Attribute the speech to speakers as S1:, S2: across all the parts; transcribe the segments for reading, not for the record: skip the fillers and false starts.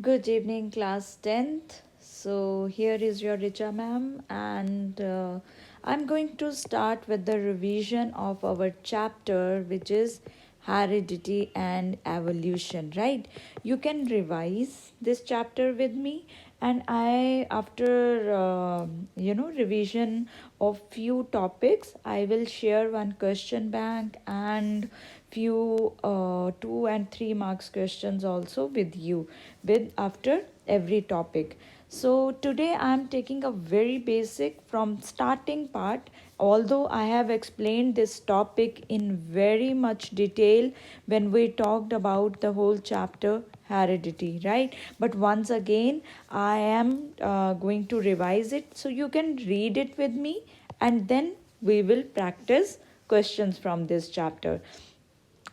S1: Good evening, class 10th. So, here is your Richa ma'am, and I'm going to start with the revision of our chapter, which is heredity and evolution, right? You can revise this chapter with me, and I, after revision of few topics, I will share one question bank and few 2 and 3 marks questions also with you with after every topic. So today I am taking a very basic from starting part, although I have explained this topic in very much detail when we talked about the whole chapter heredity, right? But once again I am going to revise it so you can read it with me, and then we will practice questions from this chapter.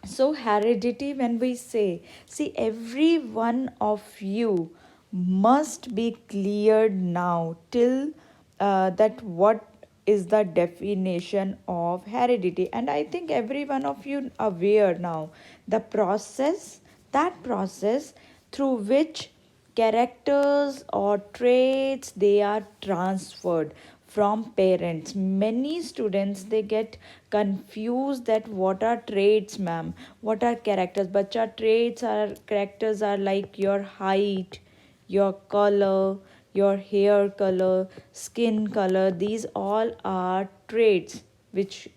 S1: So heredity, when we say, see, every one of you must be cleared now till that what is the definition of heredity. And I think every one of you aware now the process, that process through which characters or traits they are transferred from parents. Many students they get confused that what are traits, ma'am, what are characters. Bacha, traits are characters are like your height, your color, your hair color, skin color. These all are traits which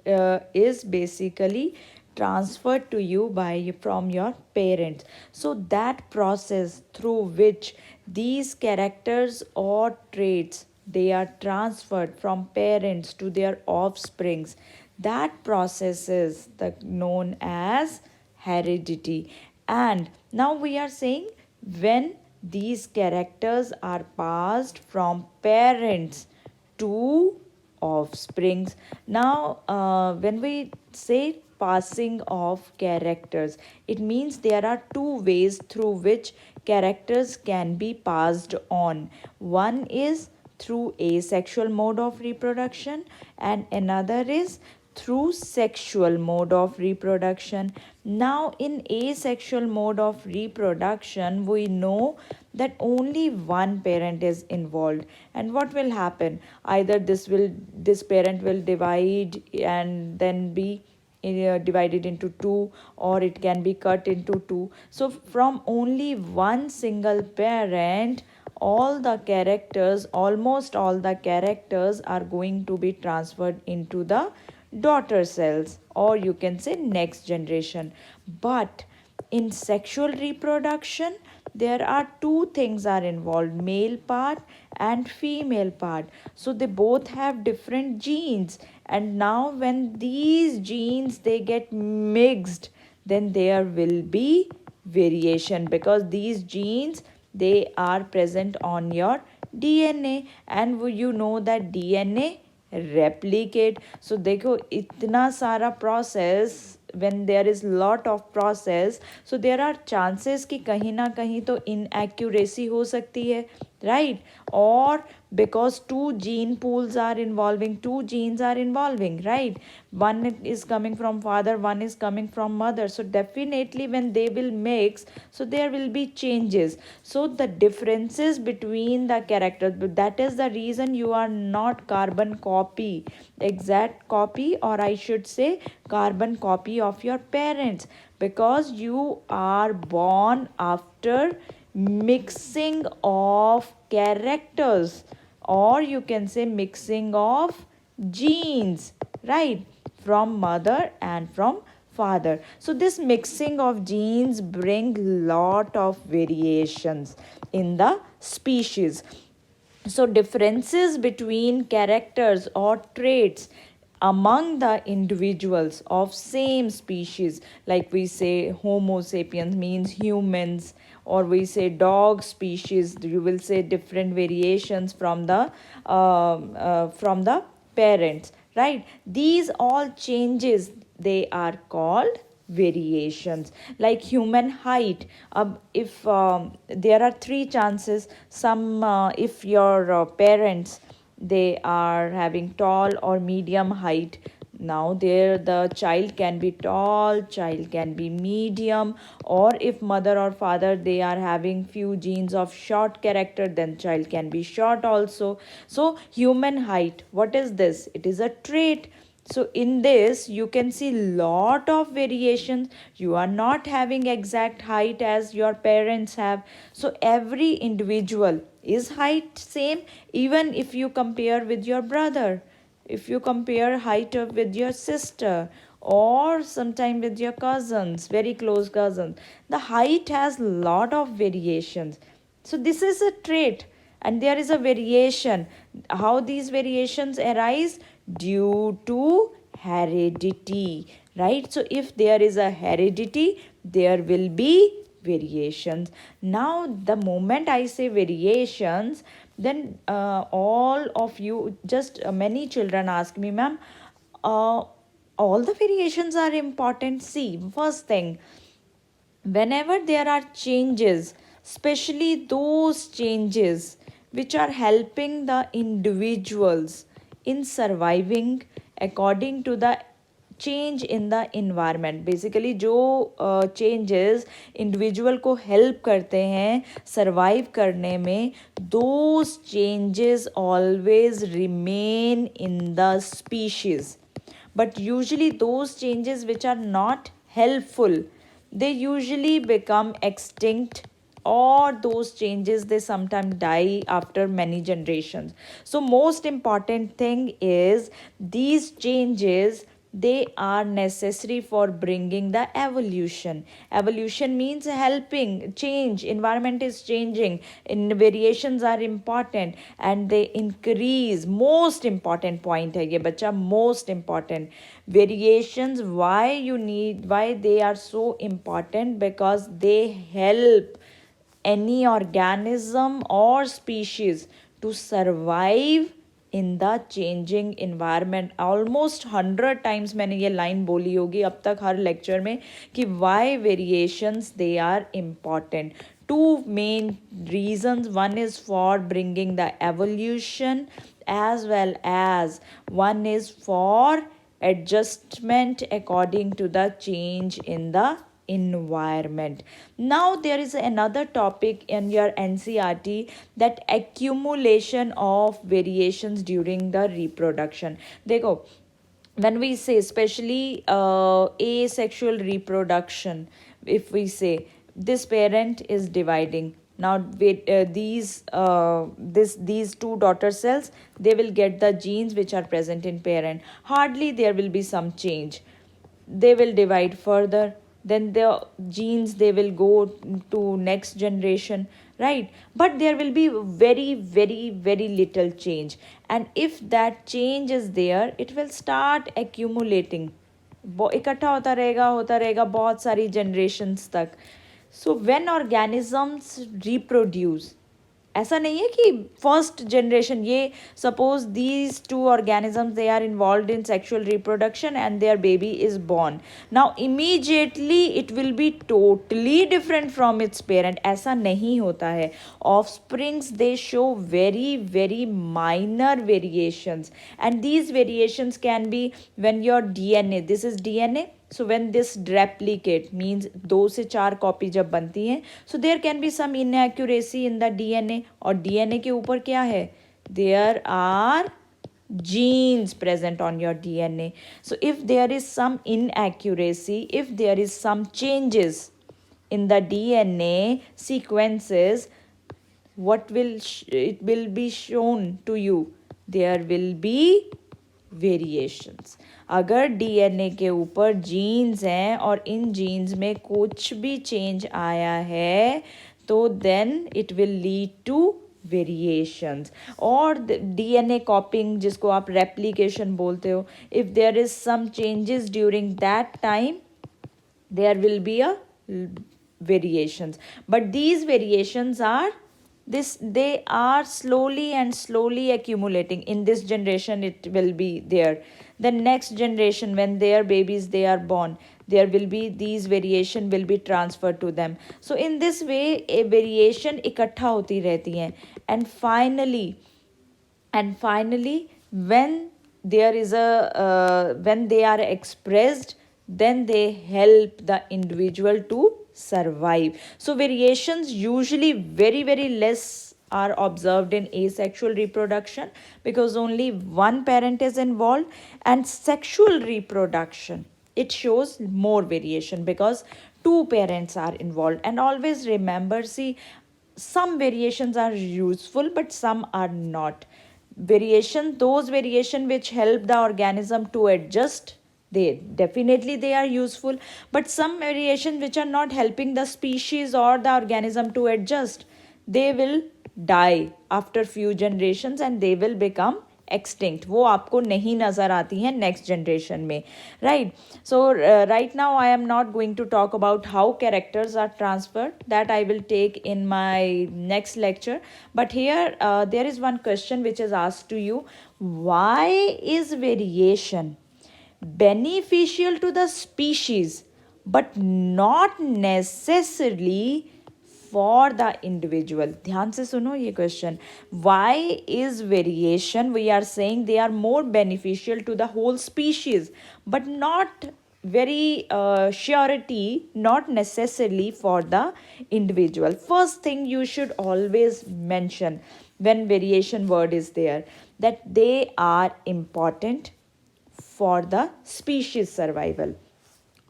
S1: is basically transferred to you by from your parents. So that process through which these characters or traits they are transferred from parents to their offsprings, that process is known as heredity. And now we are saying, when these characters are passed from parents to offsprings. Now, when we say passing of characters, it means there are two ways through which characters can be passed on. One is through asexual mode of reproduction, and another is through sexual mode of reproduction. Now, in asexual mode of reproduction, we know that only one parent is involved. And what will happen? Either this parent will divide and then be divided into two, or it can be cut into two. So from only one single parent, all the characters, almost all the characters are going to be transferred into the daughter cells, or you can say next generation. But in sexual reproduction, there are two things are involved, male part and female part. So they both have different genes, and now when these genes they get mixed, then there will be variation, because these genes they are present on your DNA, and you know that DNA replicate. So देखो इतना सारा process, when there is lot of process, so there are chances कि कहीं ना कहीं तो inaccuracy हो सकती है, right? Or because two gene pools are involving, two genes are involving, right? One is coming from father, one is coming from mother. So definitely when they will mix, so there will be changes. So the differences between the characters, that is the reason you are not carbon copy, exact copy, or I should say carbon copy of your parents, because you are born after mixing of characters, or you can say mixing of genes, right, from mother and from father. So this mixing of genes bring lot of variations in the species. So differences between characters or traits among the individuals of same species, like we say homo sapiens means humans, or we say dog species, you will say different variations from the parents, right? These all changes they are called variations. Like human height, if there are three chances, some if your parents they are having tall or medium height, Now there the child can be tall, child can be medium, or if mother or father they are having few genes of short character, then child can be short also. So human height, what is this? It is a trait. So in this you can see lot of variations. You are not having exact height as your parents have. So every individual is height same, even if you compare with your brother, if you compare height of with your sister, or sometime with your cousins, very close cousins, the height has lot of variations. So this is a trait, and there is a variation. How these variations arise? Due to heredity, right? So if there is a heredity, there will be variations. Now the moment I say variations, then all of you, just many children ask me, ma'am, uh, all the variations are important. See, first thing, whenever there are changes, especially those changes which are helping the individuals in surviving according to the change in the environment, basically जो changes individual को help करते हैं survive करने में, those changes always remain in the species. But usually those changes which are not helpful, they usually become extinct, or those changes they sometimes die after many generations. So most important thing is these changes, they are necessary for bringing the evolution. Evolution means helping change, environment is changing, in variations are important, and they increase. Most important point hai ye bacha, most important variations. Why you need, why they are so important? Because they help any organism or species to survive in the changing environment. Almost 100 times मैंने ये line बोली होगी अब तक हर lecture में कि why variations they are important. Two main reasons. One is for bringing the evolution, as well as one is for adjustment according to the change in the environment. Now there is another topic in your NCERT, that accumulation of variations during the reproduction. देखो, when we say especially asexual reproduction, if we say this parent is dividing, now these two daughter cells, they will get the genes which are present in parent. Hardly there will be some change, they will divide further, then the genes they will go to next generation, right? But there will be very very very little change, and if that change is there, it will start accumulating. इकट्ठा होता रहेगा बहुत सारी generations तक. So when organisms reproduce, ऐसा नहीं है कि फर्स्ट जनरेशन, ये suppose these two organisms they are involved in sexual reproduction and their baby is born, now immediately it will be totally different from its parent. ऐसा नहीं होता है. Offsprings they show very very minor variations, and these variations can be when your DNA, this is DNA. So when this replicate means 2 से 4 copy जब बनती हैं, so there can be some inaccuracy in the DNA. और DNA के ऊपर क्या है? There are genes present on your DNA. So if there is some inaccuracy, if there is some changes in the DNA sequences, what will it will be shown to you? There will be variations. अगर DNA के ऊपर jeans हैं और इन jeans में कुछ भी change आया है, तो then it will lead to variations. और डीएनए कॉपिंग, जिसको आप रेप्लिकेशन बोलते हो, if there is some changes during that time, there will be a variations. But these variations are they are slowly and slowly accumulating. In this generation it will be there, the next generation when their babies they are born, there will be these variation will be transferred to them. So in this way a variation इकट्ठा होती रहती हैं, and finally when there is a when they are expressed, then they help the individual to survive. So variations usually very less are observed in asexual reproduction because only one parent is involved, and sexual reproduction, it shows more variation because two parents are involved. And always remember, see, some variations are useful but some are not. Those variation which help the organism to adjust, they are useful. But some variation which are not helping the species or the organism to adjust, they will die after few generations and they will become extinct. वो आपको नहीं नज़र आती हैं next generation में, right? So right now I am not going to talk about how characters are transferred. That I will take in my next lecture. But here there is one question which is asked to you: why is variation beneficial to the species but not necessarily for the individual? ध्यान से सुनो ये question. Why is variation, we are saying they are more beneficial to the whole species but not very surety, not necessarily for the individual. First thing you should always mention when variation word is there, that they are important for the species survival.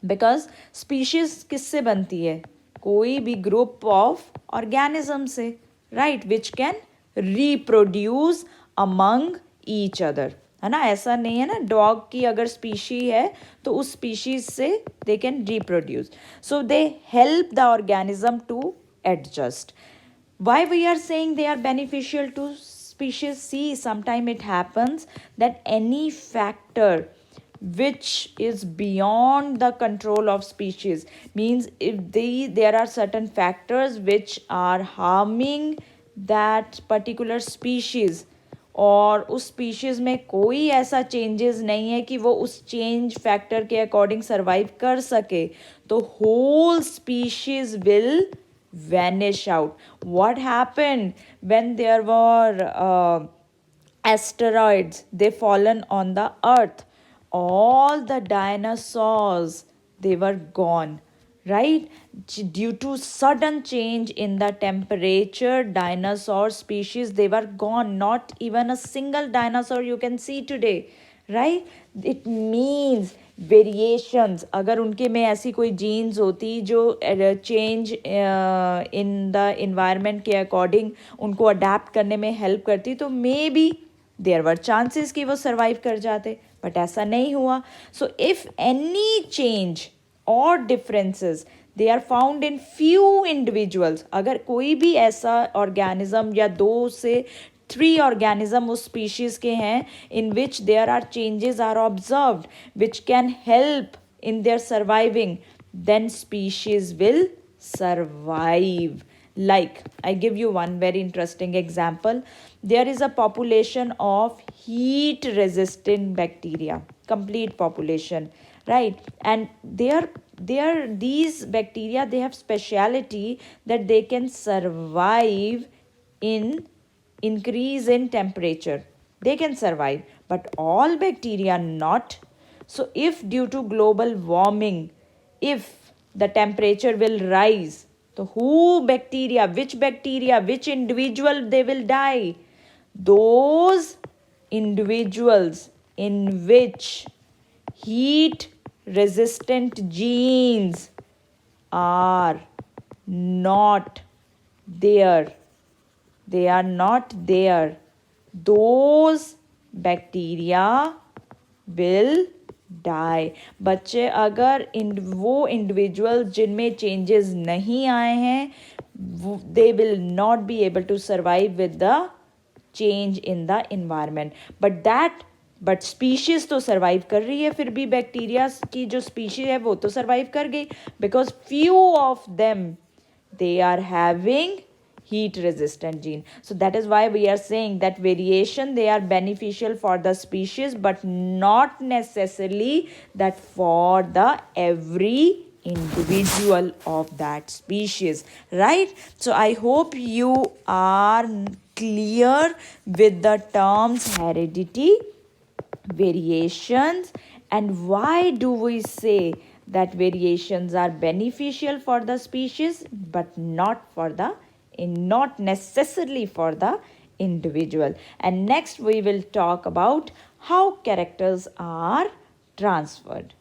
S1: Because species किससे बनती है? कोई भी group of organism से, right, which can reproduce among each other, है ना? ऐसा नहीं है ना, डॉग की अगर स्पीशी है तो उस स्पीशीज से they can reproduce. So they help the organism to adjust. Why we are saying they are beneficial to species? See, sometime it happens that any factor which is beyond the control of species, means if there are certain factors which are harming that particular species, और उस species में कोई ऐसा changes नहीं है कि वो उस चेंज फैक्टर के अकॉर्डिंग सर्वाइव कर सके, तो whole species will vanish out. What happened when there were asteroids, they fallen on the earth? All the dinosaurs, they were gone, right? Due to sudden change in the temperature, dinosaur species, they were gone. Not even a single dinosaur you can see today, right? It means variations, अगर उनके में ऐसी कोई genes होती जो change in the environment के according उनको adapt करने में हेल्प करती, तो may be there were chances कि वो सर्वाइव कर जाते, बट ऐसा नहीं हुआ. सो इफ़ एनी चेंज और differences they are found in few individuals, अगर कोई भी ऐसा ऑर्गेनिज्म या 2 से 3 organism उस species के हैं in which there are changes are observed which can help in their surviving, then species will survive. Like, I give you one very interesting example. There is a population of heat resistant bacteria, complete population, right? And these bacteria, they have speciality that they can survive in increase in temperature. They can survive, but all bacteria not. So if due to global warming, if the temperature will rise, so which individual they will die? Those individuals in which heat resistant genes are not there, they are not there, those bacteria will die. बच्चे, अगर वो individual जिनमें changes नहीं आए हैं, they will not be able to survive with the change in the environment. But species तो survive कर रही है, फिर भी बैक्टीरिया की जो स्पीशीज है वो तो सर्वाइव कर गई, because few of them they are having heat resistant gene. So that is why we are saying that variation, they are beneficial for the species but not necessarily that for the every individual of that species, right? So I hope you are clear with the terms heredity, variations, and why do we say that variations are beneficial for the species but not necessarily for the individual. And next we will talk about how characters are transferred.